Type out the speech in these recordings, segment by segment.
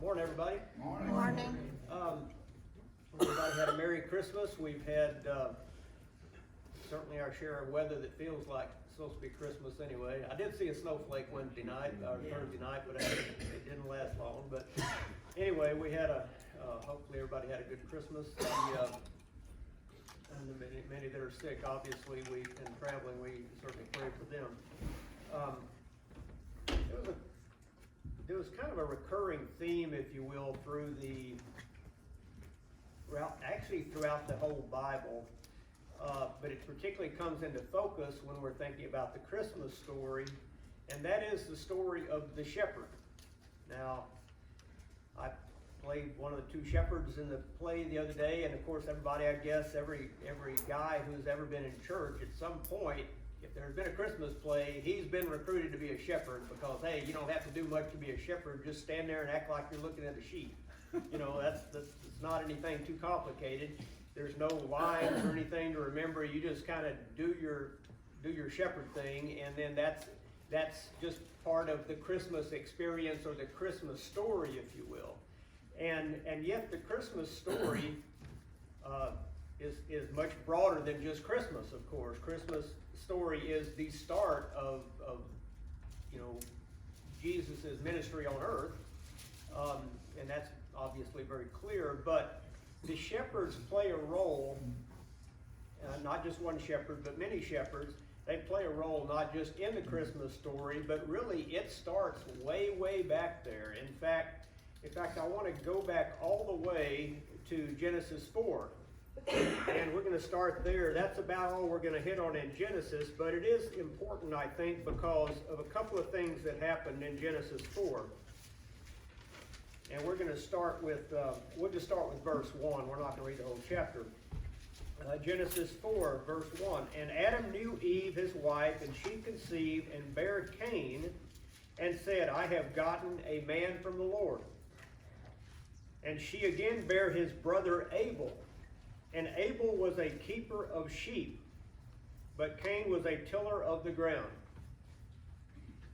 Morning, everybody. Morning. Morning. Everybody had a Merry Christmas. We've had certainly our share of weather that feels like it's supposed to be Christmas anyway. I did see a snowflake Wednesday night, or Thursday night, but it didn't last long. But anyway, we had hopefully everybody had a good Christmas. And the many that are sick, obviously, and traveling, we certainly pray for them. There was kind of a recurring theme, if you will, throughout the whole Bible, but it particularly comes into focus when we're thinking about the Christmas story, and that is the story of the shepherd. Now, I played one of the two shepherds in the play the other day, and of course everybody, I guess, every guy who's ever been in church at some point, if there's been a Christmas play, he's been recruited to be a shepherd because, hey, you don't have to do much to be a shepherd. Just stand there and act like you're looking at a sheep. You know, that's not anything too complicated. There's no lines or anything to remember. You just kind of do your shepherd thing, and then that's just part of the Christmas experience or the Christmas story, if you will. And yet the Christmas story is much broader than just Christmas, of course. Christmas story is the start of Jesus' ministry on earth, and that's obviously very clear. But the shepherds play a role, not just one shepherd, but many shepherds. They play a role not just in the Christmas story, but really it starts way, way back there. In fact, I want to go back all the way to Genesis 4. And we're going to start there. That's about all we're going to hit on in Genesis, but it is important, I think, because of a couple of things that happened in Genesis 4. And we're going to start with, we'll just start with verse 1. We're not going to read the whole chapter. Genesis 4, verse 1. And Adam knew Eve, his wife, and she conceived and bare Cain, and said, I have gotten a man from the Lord. And she again bare his brother Abel. And Abel was a keeper of sheep, but Cain was a tiller of the ground.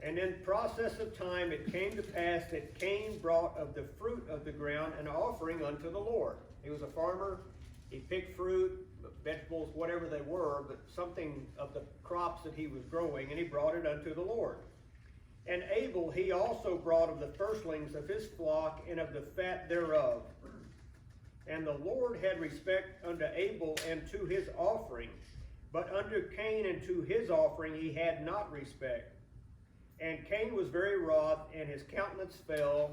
And in process of time it came to pass that Cain brought of the fruit of the ground an offering unto the Lord. He was a farmer. He picked fruit, vegetables, whatever they were, but something of the crops that he was growing, and he brought it unto the Lord. And Abel he also brought of the firstlings of his flock and of the fat thereof. And the Lord had respect unto Abel and to his offering, but unto Cain and to his offering he had not respect. And Cain was very wroth, and his countenance fell.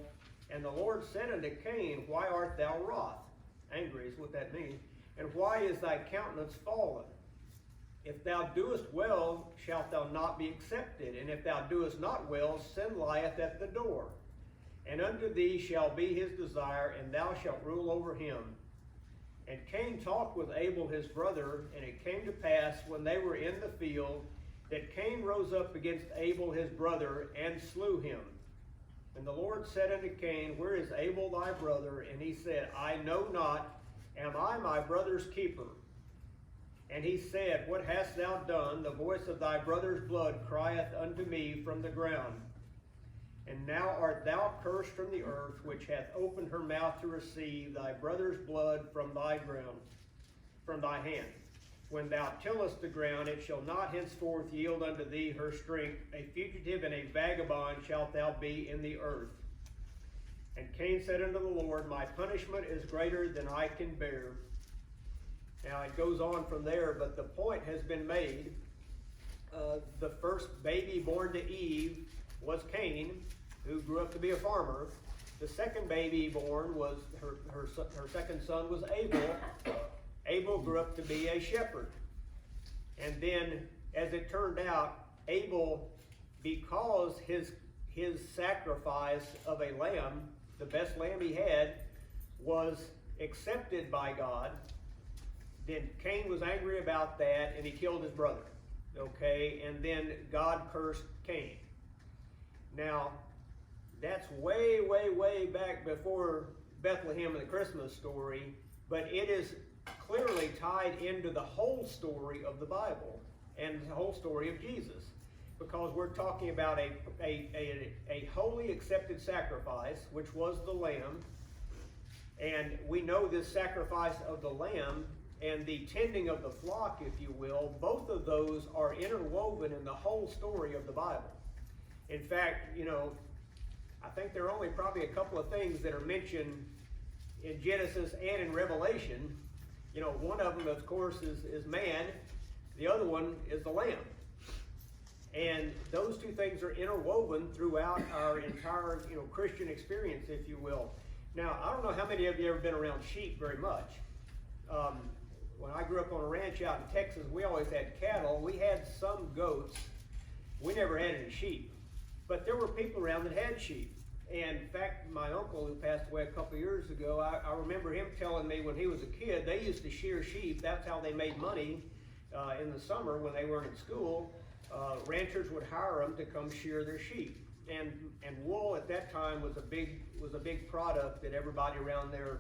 And the Lord said unto Cain, Why art thou wroth? Angry is what that means. And why is thy countenance fallen? If thou doest well, shalt thou not be accepted. And if thou doest not well, sin lieth at the door. And unto thee shall be his desire, and thou shalt rule over him. And Cain talked with Abel his brother, and it came to pass, when they were in the field, that Cain rose up against Abel his brother, and slew him. And the Lord said unto Cain, Where is Abel thy brother? And he said, I know not. Am I my brother's keeper? And he said, What hast thou done? The voice of thy brother's blood crieth unto me from the ground. And now art thou cursed from the earth, which hath opened her mouth to receive thy brother's blood from thy ground, from thy hand. When thou tillest the ground, it shall not henceforth yield unto thee her strength. A fugitive and a vagabond shalt thou be in the earth. And Cain said unto the Lord, My punishment is greater than I can bear. Now it goes on from there, but the point has been made. The first baby born to Eve was Cain, who grew up to be a farmer. The second baby born was her second son was Abel. Abel grew up to be a shepherd. And then, as it turned out, Abel, because his sacrifice of a lamb, the best lamb he had, was accepted by God, then Cain was angry about that, and he killed his brother. Okay, and then God cursed Cain. Now, that's way, way, way back before Bethlehem and the Christmas story, but it is clearly tied into the whole story of the Bible and the whole story of Jesus. because we're talking about a wholly accepted sacrifice, which was the lamb. And we know this sacrifice of the lamb and the tending of the flock, if you will, both of those are interwoven in the whole story of the Bible. In fact, you know, I think there are only probably a couple of things that are mentioned in Genesis and in Revelation. You know, one of them, of course, is man. The other one is the lamb. And those two things are interwoven throughout our entire, you know, Christian experience, if you will. Now, I don't know how many of you have ever been around sheep very much. When I grew up on a ranch out in Texas, we always had cattle. We had some goats. We never had any sheep. But there were people around that had sheep. And in fact, my uncle, who passed away a couple of years ago, I remember him telling me when he was a kid, they used to shear sheep. That's how they made money in the summer when they weren't in school. Ranchers would hire them to come shear their sheep. And wool at that time was a big product that everybody around there,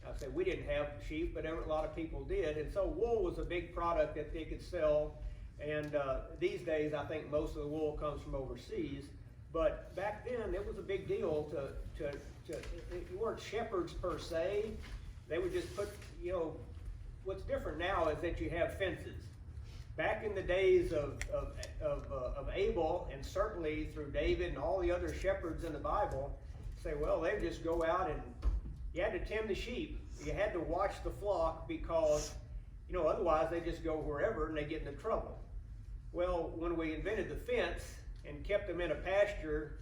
I say we didn't have sheep, but a lot of people did. And so wool was a big product that they could sell. And these days, I think most of the wool comes from overseas. But back then, it was a big deal you weren't shepherds per se. They would just put, you know, what's different now is that you have fences. Back in the days of Abel, and certainly through David and all the other shepherds in the Bible, say, well, they just go out and you had to tend the sheep. You had to watch the flock because, you know, otherwise they just go wherever and they get into trouble. Well, when we invented the fence and kept them in a pasture,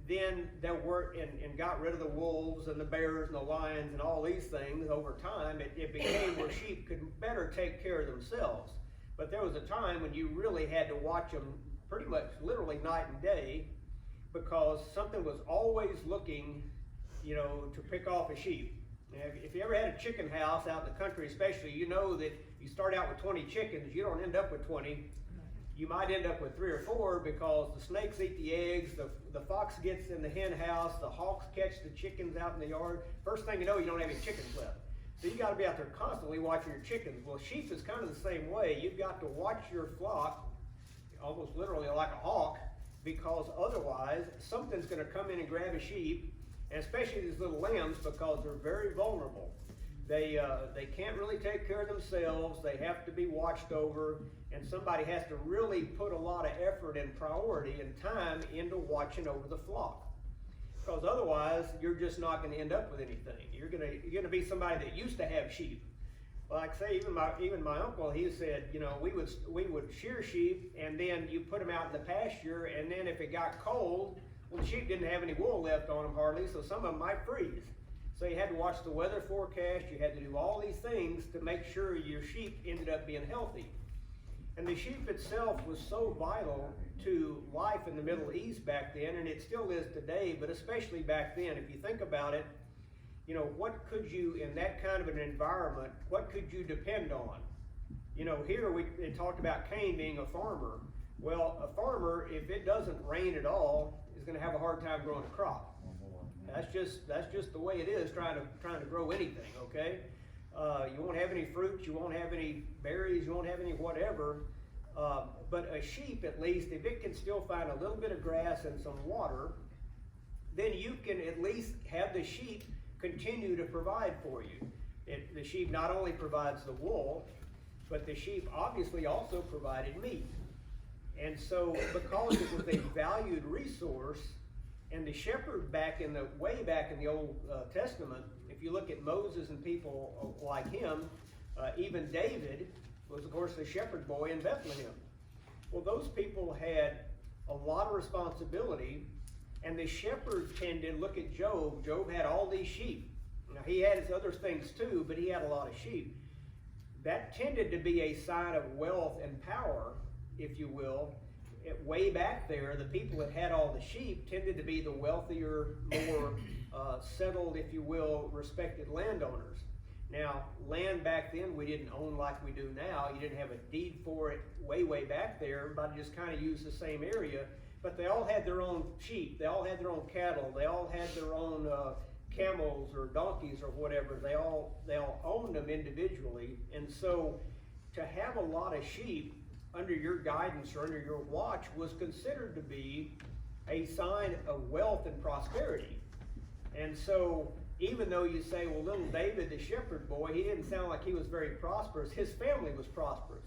then there were, and got rid of the wolves and the bears and the lions and all these things over time, it became where sheep could better take care of themselves. But there was a time when you really had to watch them pretty much literally night and day because something was always looking, you know, to pick off a sheep. Now, if you ever had a chicken house out in the country especially, you know that you start out with 20 chickens, you don't end up with 20. You might end up with 3 or 4 because the snakes eat the eggs, the fox gets in the hen house, the hawks catch the chickens out in the yard. First thing you know, you don't have any chickens left. So you got to be out there constantly watching your chickens. Well, sheep is kind of the same way. You've got to watch your flock, almost literally like a hawk, because otherwise something's going to come in and grab a sheep, and especially these little lambs because they're very vulnerable. They can't really take care of themselves. They have to be watched over, and somebody has to really put a lot of effort and priority and time into watching over the flock. Because otherwise, you're just not going to end up with anything. You're going to be somebody that used to have sheep. Like say, even my uncle, he said, you know, we would shear sheep, and then you put them out in the pasture, and then if it got cold, well, the sheep didn't have any wool left on them hardly, so some of them might freeze. So you had to watch the weather forecast. You had to do all these things to make sure your sheep ended up being healthy. And the sheep itself was so vital to life in the Middle East back then, and it still is today, but especially back then. If you think about it, you know, what could you, in that kind of an environment, what could you depend on? You know, here it talked about Cain being a farmer. Well, a farmer, if it doesn't rain at all, is going to have a hard time growing a crop. That's just the way it is trying to grow anything, okay? You won't have any fruits, you won't have any berries, you won't have any whatever. But a sheep, at least, if it can still find a little bit of grass and some water, then you can at least have the sheep continue to provide for you. The sheep not only provides the wool, but the sheep obviously also provided meat. And so because it was a valued resource, and the shepherd way back in the Old Testament, if you look at Moses and people like him, even David was, of course, the shepherd boy in Bethlehem. Well, those people had a lot of responsibility, and the shepherd tended, look at Job. Job had all these sheep. Now, he had his other things too, but he had a lot of sheep. That tended to be a sign of wealth and power, if you will. Way back there, the people that had all the sheep tended to be the wealthier, more settled, if you will, respected landowners. Now, land back then we didn't own like we do now. You didn't have a deed for it way back there. Everybody just kind of used the same area. But they all had their own sheep. They all had their own cattle. They all had their own camels or donkeys or whatever. They all owned them individually. And so to have a lot of sheep under your guidance or under your watch was considered to be a sign of wealth and prosperity. And so, even though you say, well, little David, the shepherd boy, he didn't sound like he was very prosperous, his family was prosperous.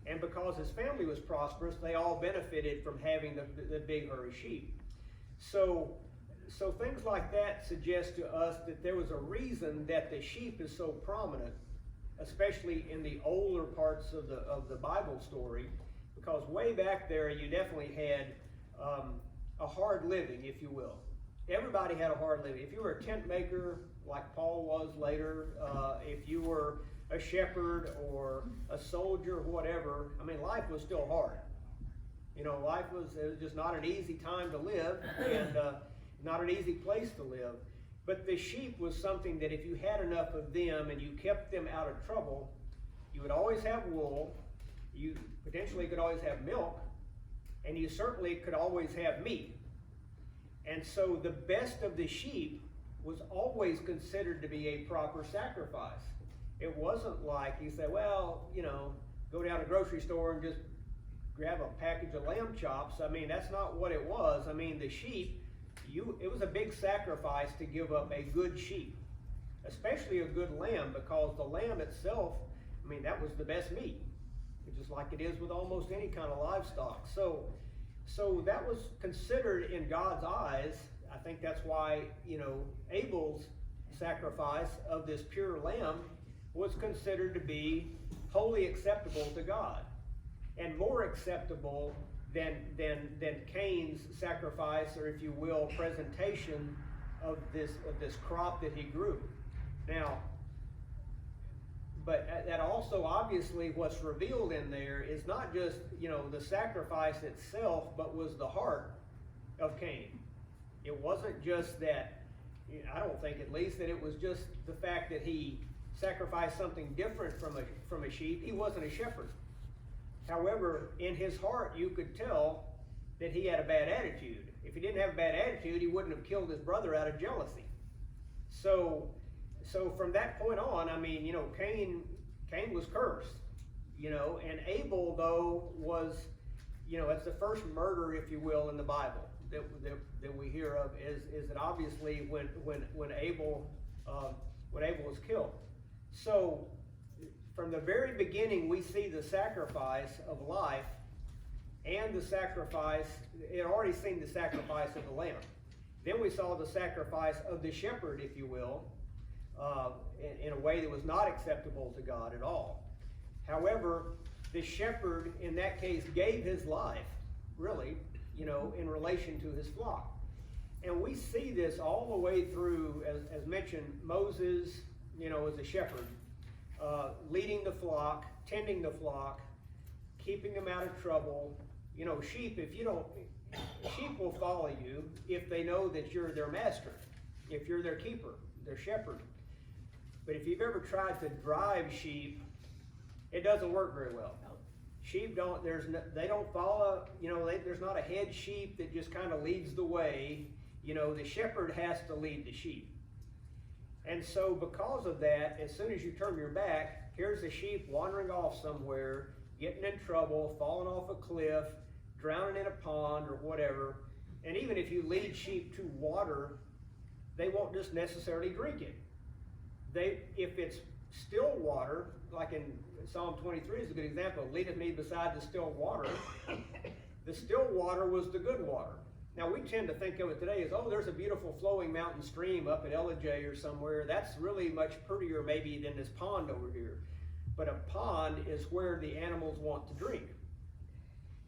And because his family was prosperous, they all benefited from having the big herd of sheep. So things like that suggest to us that there was a reason that the sheep is so prominent, especially in the older parts of the Bible story, because way back there you definitely had a hard living, if you will. Everybody had a hard living. If you were a tent maker, like Paul was later, if you were a shepherd or a soldier or whatever, I mean, life was still hard. You know, it was just not an easy time to live, and not an easy place to live. But the sheep was something that if you had enough of them and you kept them out of trouble, you would always have wool, you potentially could always have milk, and you certainly could always have meat. And so the best of the sheep was always considered to be a proper sacrifice. It wasn't like you say, well, you know, go down to the grocery store and just grab a package of lamb chops. I mean, that's not what it was. I mean, the sheep, it was a big sacrifice to give up a good sheep, especially a good lamb, because the lamb itself, I mean, that was the best meat, just like it is with almost any kind of livestock. So that was considered in God's eyes. I think that's why, you know, Abel's sacrifice of this pure lamb was considered to be wholly acceptable to God, and more acceptable than Cain's sacrifice, or if you will, presentation of this crop that he grew. Now, but that also, obviously, what's revealed in there is not just, you know, the sacrifice itself, but was the heart of Cain. It wasn't just that, I don't think at least, that it was just the fact that he sacrificed something different from a sheep. He wasn't a shepherd. However, in his heart, you could tell that he had a bad attitude. If he didn't have a bad attitude, he wouldn't have killed his brother out of jealousy. So from that point on, I mean, you know, Cain was cursed, you know, and Abel, though, was, you know, it's the first murder, if you will, in the Bible that we hear of, is that obviously when Abel was killed. So from the very beginning, we see the sacrifice of life and the sacrifice. It had already seen the sacrifice of the lamb. Then we saw the sacrifice of the shepherd, if you will, in a way that was not acceptable to God at all. However, the shepherd in that case gave his life, really, you know, in relation to his flock. And we see this all the way through, as mentioned, Moses, you know, as a shepherd, leading the flock, tending the flock, keeping them out of trouble. You know, sheep will follow you if they know that you're their master, if you're their keeper, their shepherd. But if you've ever tried to drive sheep, it doesn't work very well. Sheep they don't follow, you know, there's not a head sheep that just kind of leads the way. You know, the shepherd has to lead the sheep. And so because of that, as soon as you turn your back, here's the sheep wandering off somewhere, getting in trouble, falling off a cliff, drowning in a pond or whatever. And even if you lead sheep to water, they won't just necessarily drink it. If it's still water, like in Psalm 23 is a good example, leadeth me beside the still water. The still water was the good water. Now we tend to think of it today as, oh, there's a beautiful flowing mountain stream up at Ellijay or somewhere. That's really much prettier maybe than this pond over here. But a pond is where the animals want to drink.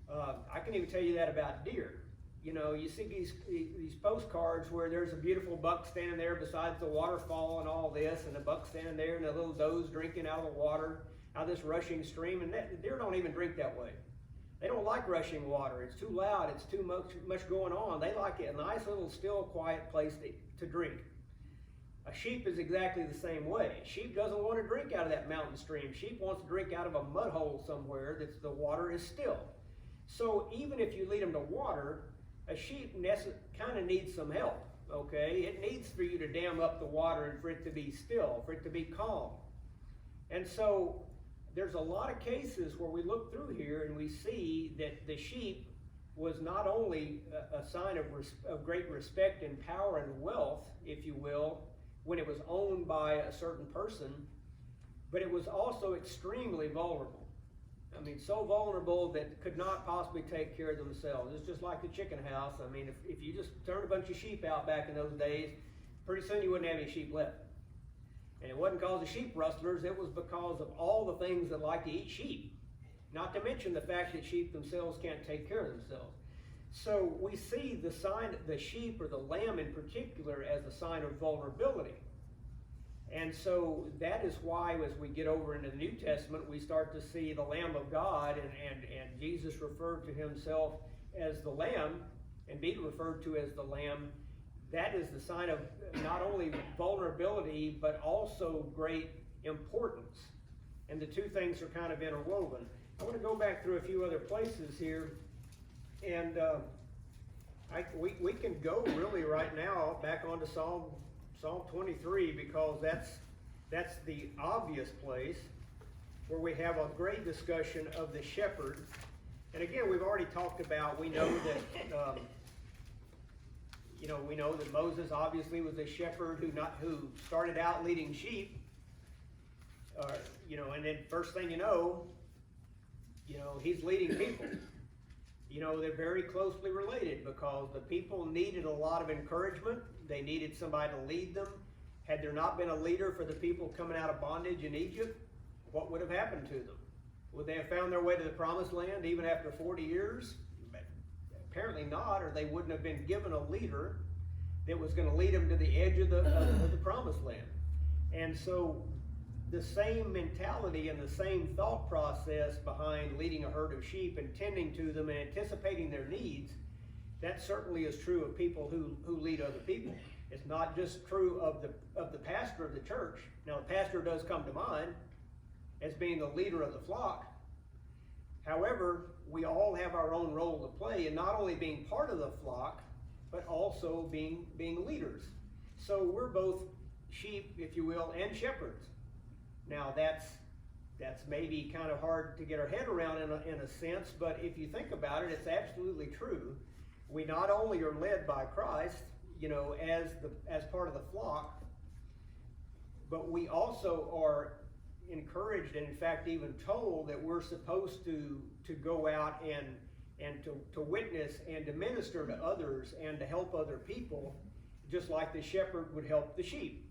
I can even tell you that about deer. You know, you see these postcards where there's a beautiful buck standing there besides the waterfall and all this, and the buck standing there and the little does drinking out of the water, out of this rushing stream, and the deer don't even drink that way. They don't like rushing water. It's too loud. It's too much going on. They like a nice little still, quiet place to drink. A sheep is exactly the same way. Sheep doesn't want to drink out of that mountain stream. Sheep wants to drink out of a mud hole somewhere that the water is still. So even if you lead them to water, a sheep kind of needs some help, okay? It needs for you to dam up the water and for it to be still, for it to be calm. And so there's a lot of cases where we look through here and we see that the sheep was not only a sign of great respect and power and wealth, if you will, when it was owned by a certain person, but it was also extremely vulnerable. I mean, so vulnerable that could not possibly take care of themselves. It's just like the chicken house. I mean, if you just turned a bunch of sheep out back in those days, pretty soon you wouldn't have any sheep left. And it wasn't because of sheep rustlers, it was because of all the things that like to eat sheep. Not to mention the fact that sheep themselves can't take care of themselves. So we see the sign, the sheep or the lamb in particular, as a sign of vulnerability. And so that is why, as we get over into the New Testament, we start to see the Lamb of God, and Jesus referred to himself as the Lamb, and being referred to as the Lamb. That is the sign of not only vulnerability, but also great importance. And the two things are kind of interwoven. I want to go back through a few other places here, and we can go really right now back onto Psalm 23, because that's the obvious place where we have a great discussion of the shepherd. And again, we've already talked about, we know that we know that Moses obviously was a shepherd who started out leading sheep, and then first thing you know, he's leading people. They're very closely related, because the people needed a lot of encouragement. They needed somebody to lead them. Had there not been a leader for the people coming out of bondage in Egypt, what would have happened to them? Would they have found their way to the promised land even after 40 years? Apparently not, or they wouldn't have been given a leader that was going to lead them to the edge of the promised land. And so the same mentality and the same thought process behind leading a herd of sheep and tending to them and anticipating their needs, that certainly is true of people who lead other people. It's not just true of the pastor of the church. Now, the pastor does come to mind as being the leader of the flock. However, we all have our own role to play in not only being part of the flock, but also being leaders. So we're both sheep, if you will, and shepherds. Now, that's maybe kind of hard to get our head around in a sense, but if you think about it, it's absolutely true. We not only are led by Christ, as part of the flock, but we also are encouraged, and in fact even told, that we're supposed to go out and to witness and to minister to others and to help other people, just like the shepherd would help the sheep.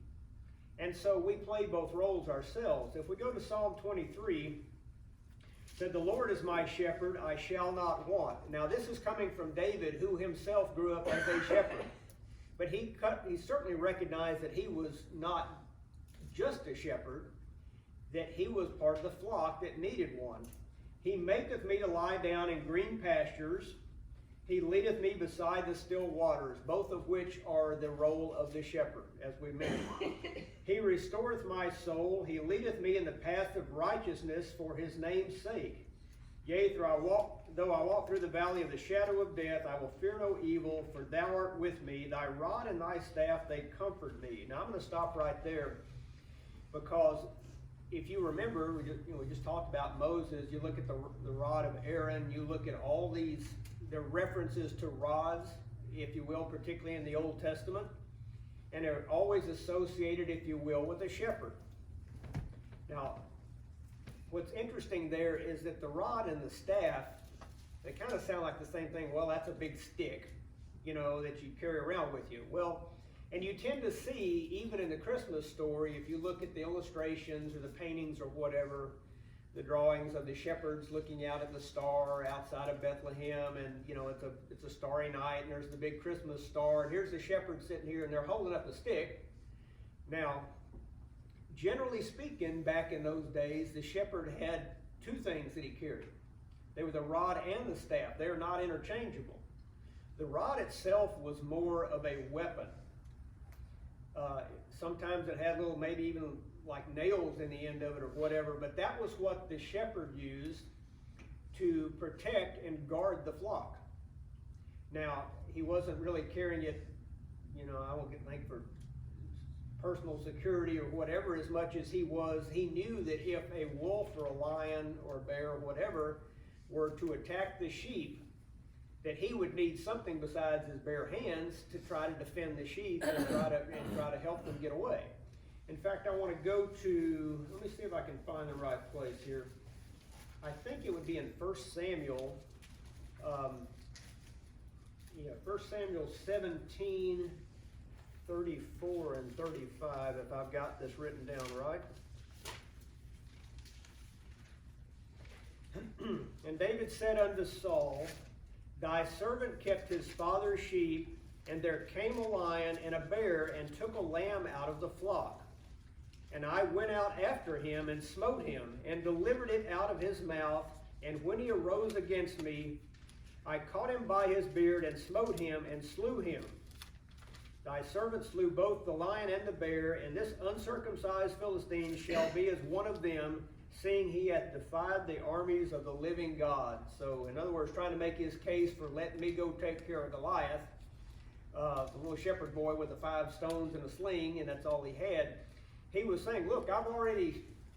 And so we play both roles ourselves. If we go to Psalm 23, it said, "The Lord is my shepherd, I shall not want." Now this is coming from David, who himself grew up as a shepherd. But he certainly recognized that he was not just a shepherd, that he was part of the flock that needed one. "He maketh me to lie down in green pastures. He leadeth me beside the still waters," both of which are the role of the shepherd, as we mentioned. "He restoreth my soul. He leadeth me in the path of righteousness for his name's sake. Yea, though I walk through the valley of the shadow of death, I will fear no evil, for thou art with me. Thy rod and thy staff, they comfort me." Now I'm going to stop right there, because if you remember, we just talked about Moses. You look at the rod of Aaron. You look at all these, the references to rods, if you will, particularly in the Old Testament. And they're always associated, if you will, with a shepherd. Now, what's interesting there is that the rod and the staff, they kind of sound like the same thing. Well, that's a big stick, that you carry around with you. Well, and you tend to see, even in the Christmas story, if you look at the illustrations or the paintings or whatever, the drawings of the shepherds looking out at the star outside of Bethlehem, and it's a starry night, and there's the big Christmas star, and here's the shepherd sitting here, and they're holding up a stick. Now, generally speaking, back in those days, the shepherd had two things that he carried. They were the rod and the staff. They are not interchangeable. The rod itself was more of a weapon. Sometimes it had little, maybe even like nails in the end of it or whatever, but that was what the shepherd used to protect and guard the flock. Now, he wasn't really carrying it, I won't get thanked for personal security or whatever as much as he knew that if a wolf or a lion or a bear or whatever were to attack the sheep, that he would need something besides his bare hands to try to defend the sheep and try to help them get away. In fact, I want to go to, let me see if I can find the right place here. I think it would be in 1 Samuel, 1 Samuel 17, 34 and 35, if I've got this written down right. And David said unto Saul, Thy servant kept his father's sheep, and there came a lion and a bear, and took a lamb out of the flock. And I went out after him, and smote him, and delivered it out of his mouth. And when he arose against me, I caught him by his beard, and smote him, and slew him. Thy servant slew both the lion and the bear, and this uncircumcised Philistine shall be as one of them, seeing he hath defied the armies of the living God. So, in other words, trying to make his case for letting me go take care of Goliath, the little shepherd boy with the 5 stones and a sling, and that's all he had. He was saying, look,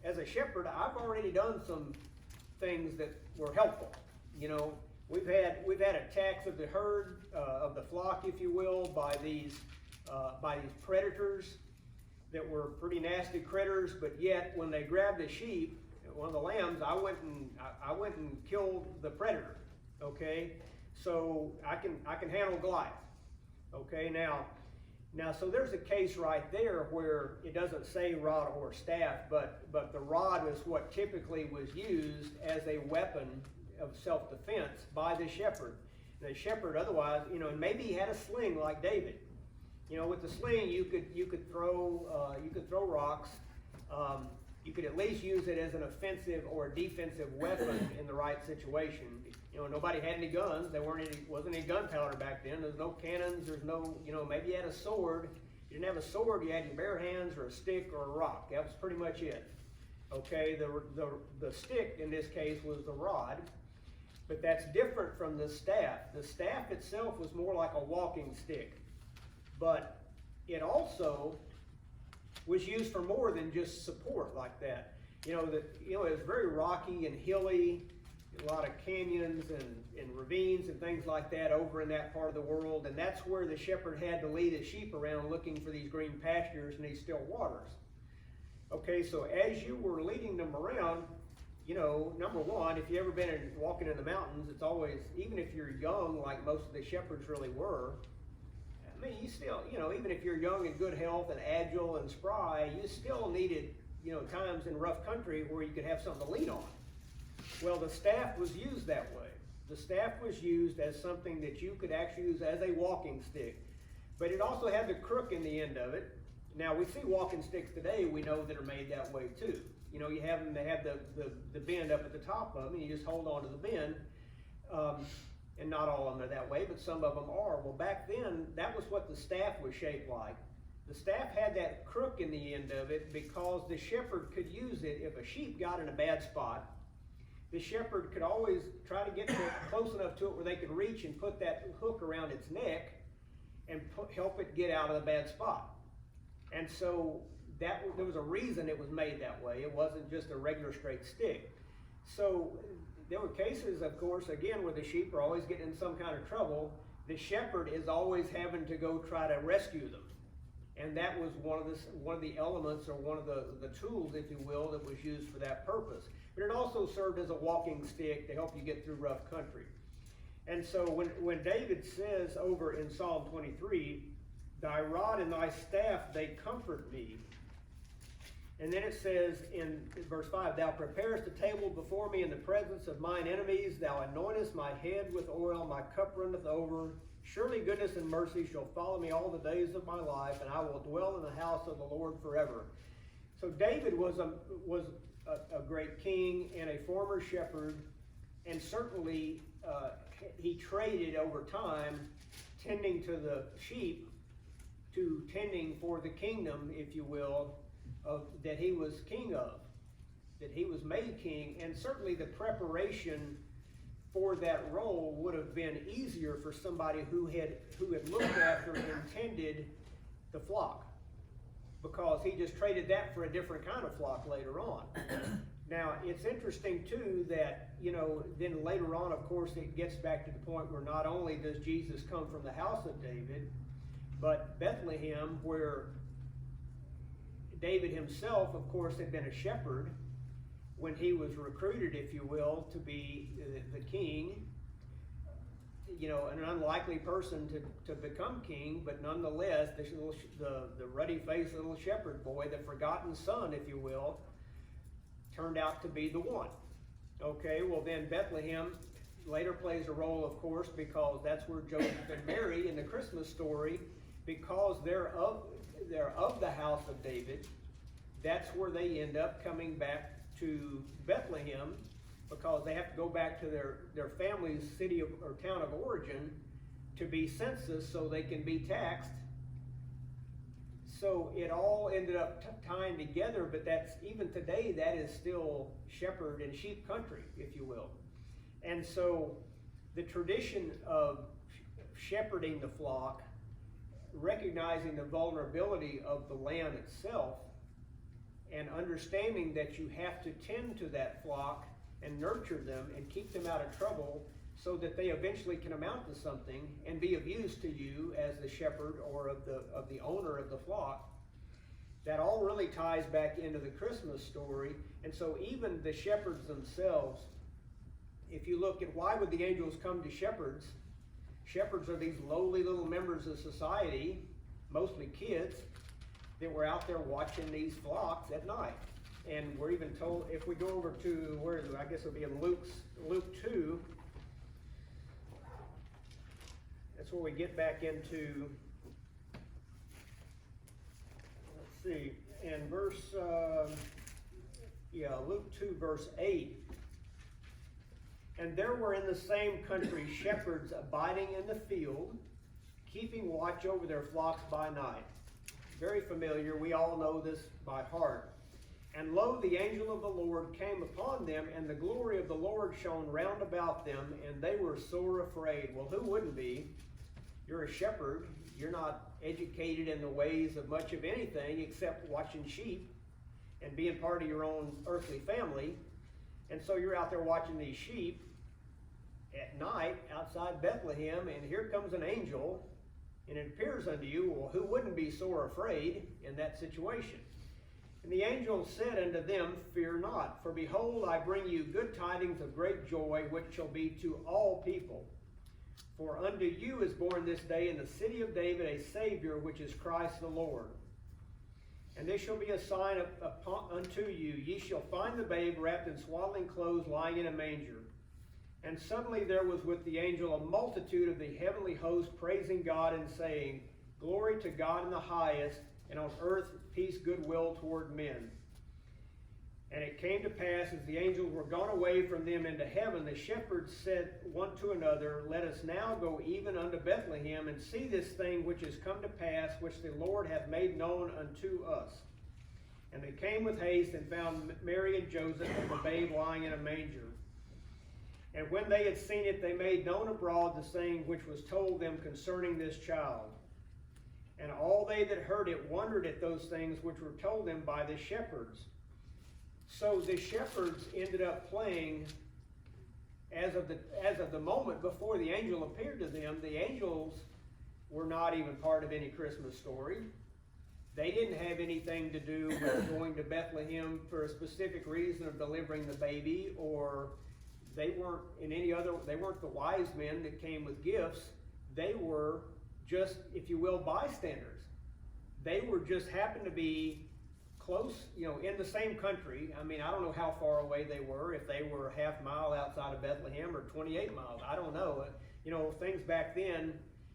as a shepherd, I've already done some things that were helpful. You know, we've had attacks of the herd, of the flock, if you will, by these predators that were pretty nasty critters. But yet, when they grabbed the sheep, one of the lambs, I went and killed the predator. Okay, so I can handle Goliath. Okay, now, so there's a case right there where it doesn't say rod or staff, but the rod is what typically was used as a weapon of self-defense by the shepherd. The shepherd, otherwise, and maybe he had a sling like David. With the sling, you could throw rocks. You could at least use it as an offensive or a defensive weapon in the right situation. Nobody had any guns. Wasn't any gunpowder back then. There's no cannons. There's no, maybe you had a sword. You didn't have a sword. You had your bare hands or a stick or a rock. That was pretty much it. Okay, the stick in this case was the rod, but that's different from the staff. The staff itself was more like a walking stick, but it also was used for more than just support like that. It was very rocky and hilly, a lot of canyons and ravines and things like that over in that part of the world, and that's where the shepherd had to lead his sheep around looking for these green pastures and these still waters. Okay, so as you were leading them around, number one, if you've ever been walking in the mountains, it's always, even if you're young, like most of the shepherds really were, I mean, you still, even if you're young and good health and agile and spry, you still needed, times in rough country where you could have something to lean on. Well, the staff was used that way. The staff was used as something that you could actually use as a walking stick. But it also had the crook in the end of it. Now, we see walking sticks today, we know that are made that way too. You have them, they have the bend up at the top of them, and you just hold on to the bend. And not all of them are that way, but some of them are. Well, back then, that was what the staff was shaped like. The staff had that crook in the end of it because the shepherd could use it if a sheep got in a bad spot. The shepherd could always try to get close enough to it where they could reach and put that hook around its neck and help it get out of the bad spot. And so there was a reason it was made that way. It wasn't just a regular straight stick. So there were cases, of course, again, where the sheep are always getting in some kind of trouble. The shepherd is always having to go try to rescue them. And that was one of the elements, or one of the tools, if you will, that was used for that purpose. But it also served as a walking stick to help you get through rough country. And so when David says over in Psalm 23, Thy rod and thy staff, they comfort me. And then it says in verse 5, Thou preparest a table before me in the presence of mine enemies. Thou anointest my head with oil, my cup runneth over. Surely goodness and mercy shall follow me all the days of my life, and I will dwell in the house of the Lord forever. So David was a great king and a former shepherd, and certainly he traded over time tending to the sheep to tending for the kingdom, if you will, that he was king of, that he was made king. And certainly the preparation for that role would have been easier for somebody who had looked after and tended the flock. because he just traded that for a different kind of flock later on. Now, it's interesting too that, then later on, of course, it gets back to the point where not only does Jesus come from the house of David, but Bethlehem, where David himself, of course, had been a shepherd when he was recruited, if you will, to be the king. An unlikely person to become king, but nonetheless, the ruddy-faced little shepherd boy, the forgotten son, if you will, turned out to be the one. Okay, well then Bethlehem later plays a role, of course, because that's where Joseph and Mary in the Christmas story, because they're of the house of David, that's where they end up coming back to Bethlehem, because they have to go back to their family's city or town of origin to be census so they can be taxed. So it all ended up tying together, but that's, even today, that is still shepherd and sheep country, if you will. And so the tradition of shepherding the flock, recognizing the vulnerability of the land itself, and understanding that you have to tend to that flock and nurture them and keep them out of trouble so that they eventually can amount to something and be of use to you as the shepherd or of the owner of the flock. That all really ties back into the Christmas story. And so even the shepherds themselves, if you look at why would the angels come to shepherds? Shepherds are these lowly little members of society, mostly kids, that were out there watching these flocks at night. And we're even told, if we go over to, where is it? I guess it'll be in Luke 2. That's where we get back into, let's see, in Luke 2, verse 8. And there were in the same country shepherds abiding in the field, keeping watch over their flocks by night. Very familiar, we all know this by heart. And lo, the angel of the Lord came upon them, and the glory of the Lord shone round about them, and they were sore afraid. Well, who wouldn't be? You're a shepherd. You're not educated in the ways of much of anything except watching sheep and being part of your own earthly family. And so you're out there watching these sheep at night outside Bethlehem, and here comes an angel, and it appears unto you. Well, who wouldn't be sore afraid in that situation? And the angel said unto them, Fear not, for behold, I bring you good tidings of great joy, which shall be to all people. For unto you is born this day in the city of David a Savior, which is Christ the Lord. And this shall be a sign unto you. Ye shall find the babe wrapped in swaddling clothes, lying in a manger. And suddenly there was with the angel a multitude of the heavenly host, praising God and saying, Glory to God in the highest, and on earth peace, goodwill toward men. And it came to pass, as the angels were gone away from them into heaven, the shepherds said one to another, Let us now go even unto Bethlehem, and see this thing which is come to pass, which the Lord hath made known unto us. And they came with haste, and found Mary and Joseph, and the babe lying in a manger. And when they had seen it, they made known abroad the saying which was told them concerning this child. And all they that heard it wondered at those things which were told them by the shepherds. So the shepherds ended up playing, as of the moment before the angel appeared to them, the angels were not even part of any Christmas story. They didn't have anything to do with going to Bethlehem for a specific reason of delivering the baby, or they weren't the wise men that came with gifts. They were just, if you will, bystanders. They were just happened to be close, in the same country. I mean, I don't know how far away they were, if they were a half mile outside of Bethlehem or 28 miles. I don't know. Things back then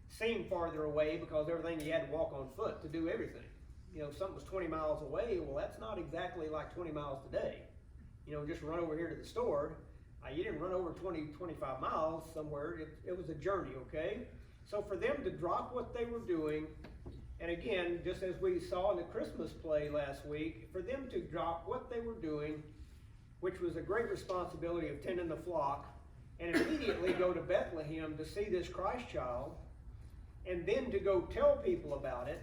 seemed farther away because everything you had to walk on foot to do everything. Something was 20 miles away. Well, that's not exactly like 20 miles today. Just run over here to the store. You didn't run over 20, 25 miles somewhere. It was a journey, okay? So for them to drop what they were doing, and again, just as we saw in the Christmas play last week, for them to drop what they were doing, which was a great responsibility of tending the flock, and immediately go to Bethlehem to see this Christ child, and then to go tell people about it,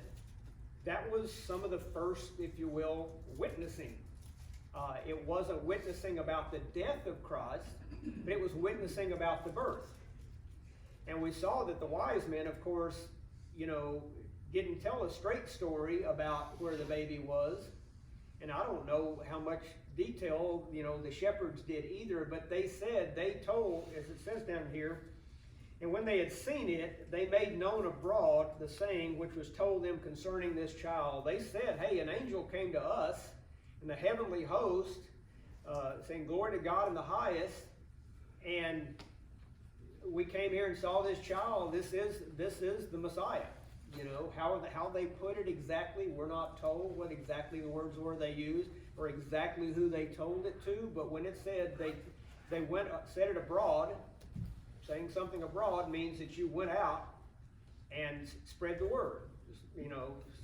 that was some of the first, if you will, witnessing. It wasn't witnessing about the death of Christ, but it was witnessing about the birth. And we saw that the wise men, of course, didn't tell a straight story about where the baby was. And I don't know how much detail, the shepherds did either, but they told, as it says down here, and when they had seen it, they made known abroad the saying which was told them concerning this child. They said, hey, an angel came to us in the heavenly host, saying, glory to God in the highest, and we came here and saw this child. This is the Messiah. How they put it exactly, we're not told what exactly the words were they used or exactly who they told it to, but when it said they said it abroad, saying something abroad means that you went out and spread the word.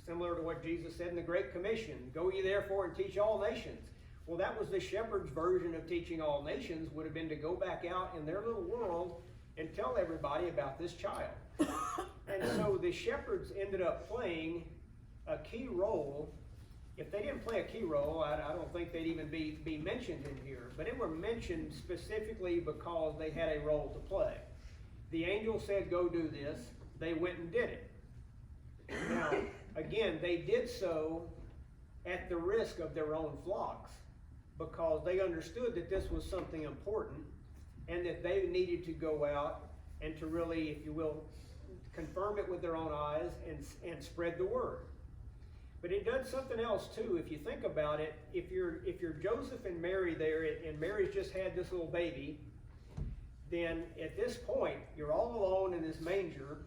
Similar to what Jesus said in the Great Commission, go ye therefore and teach all nations. Well, that was the shepherd's version of teaching all nations, would have been to go back out in their little world and tell everybody about this child. And so the shepherds ended up playing a key role. If they didn't play a key role, I don't think they'd even be mentioned in here. But they were mentioned specifically because they had a role to play. The angel said, go do this. They went and did it. Now, again, they did so at the risk of their own flocks because they understood that this was something important and that they needed to go out and to really, if you will, confirm it with their own eyes and spread the word. But it does something else too. If you think about it, if you're Joseph and Mary there, and Mary's just had this little baby, then at this point you're all alone in this manger.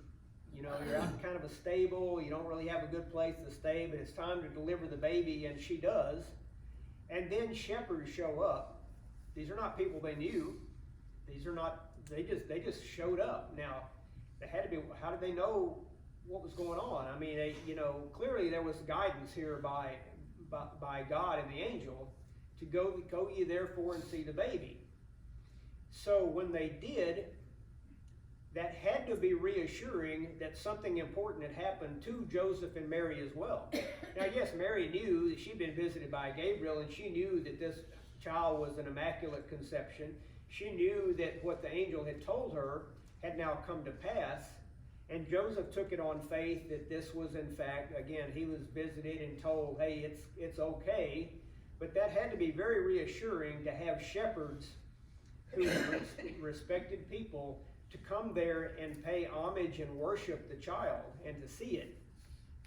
You're out in kind of a stable. You don't really have a good place to stay, but it's time to deliver the baby, and she does. And then shepherds show up. These are not people they knew. These are not. They just showed up. Now, they had to be. How did they know what was going on? I mean, clearly there was guidance here by God and the angel to go ye therefore and see the baby. So when they did, that had to be reassuring that something important had happened to Joseph and Mary as well. Now, yes, Mary knew that she'd been visited by Gabriel, and she knew that this child was an immaculate conception. She knew that what the angel had told her had now come to pass. And Joseph took it on faith that this was, in fact, again, he was visited and told, hey, it's okay. But that had to be very reassuring to have shepherds who respected people to come there and pay homage and worship the child and to see it.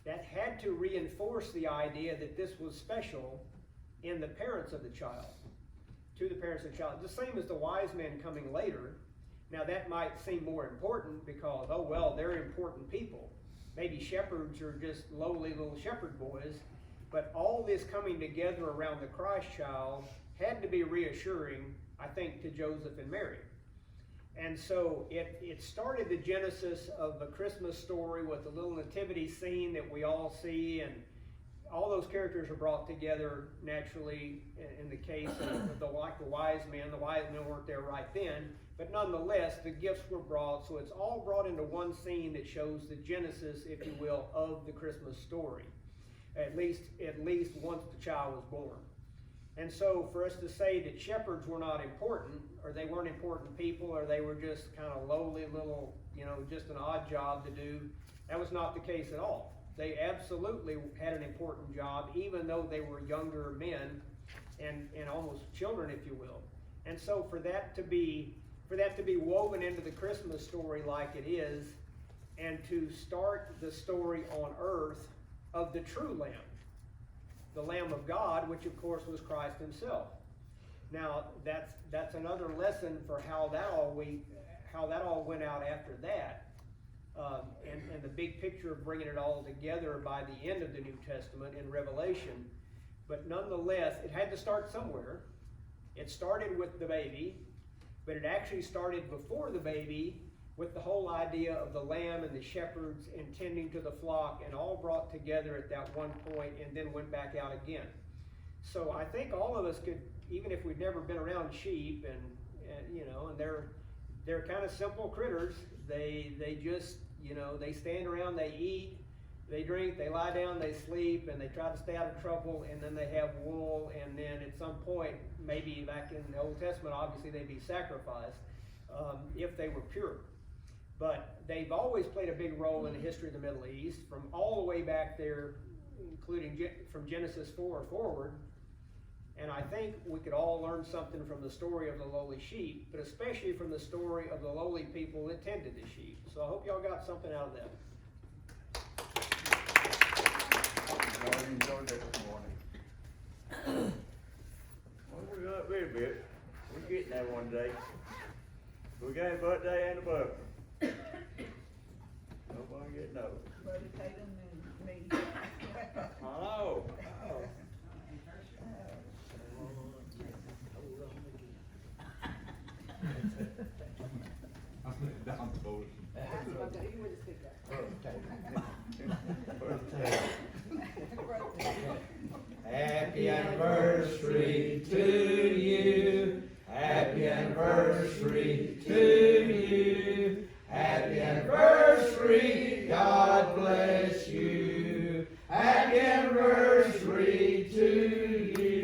That had to reinforce the idea that this was special in the parents of the child, to the parents of the child. The same as the wise men coming later. Now that might seem more important because, oh well, they're important people. Maybe shepherds are just lowly little shepherd boys, but all this coming together around the Christ child had to be reassuring, I think, to Joseph and Mary. And so it started the genesis of the Christmas story with the little nativity scene that we all see, and all those characters are brought together naturally in the case of the wise men. The wise men weren't there right then, but nonetheless, the gifts were brought, so it's all brought into one scene that shows the genesis, if you will, of the Christmas story, at least once the child was born. And so for us to say that shepherds were not important, or they weren't important people, or they were just kind of lowly little, just an odd job to do, that was not the case at all. They absolutely had an important job, even though they were younger men and almost children, if you will. And so for that to be woven into the Christmas story like it is, and to start the story on earth of the true Lamb, the Lamb of God, which of course was Christ himself. Now that's another lesson for how that all went out after that, and the big picture of bringing it all together by the end of the New Testament in Revelation. But nonetheless, it had to start somewhere. It started with the baby, but it actually started before the baby with the whole idea of the lamb and the shepherds and tending to the flock, and all brought together at that one point and then went back out again. So I think all of us could, even if we've never been around sheep, and they're kind of simple critters. They just, they stand around, they eat, They drink, they lie down, they sleep, and they try to stay out of trouble, and then they have wool, and then at some point, maybe back in the Old Testament, obviously they'd be sacrificed if they were pure. But they've always played a big role in the history of the Middle East, from all the way back there, including from Genesis 4 forward. And I think we could all learn something from the story of the lowly sheep, but especially from the story of the lowly people that tended the sheep. So I hope y'all got something out of that. I enjoyed that this morning. Well, we got up here a bit. We're getting there one day. We got a birthday and a birthday. Nobody getting old. Brother Tatum and me. I know. Down the boat. Happy anniversary to you. Happy anniversary to you. Happy anniversary. God bless you. Happy anniversary to you.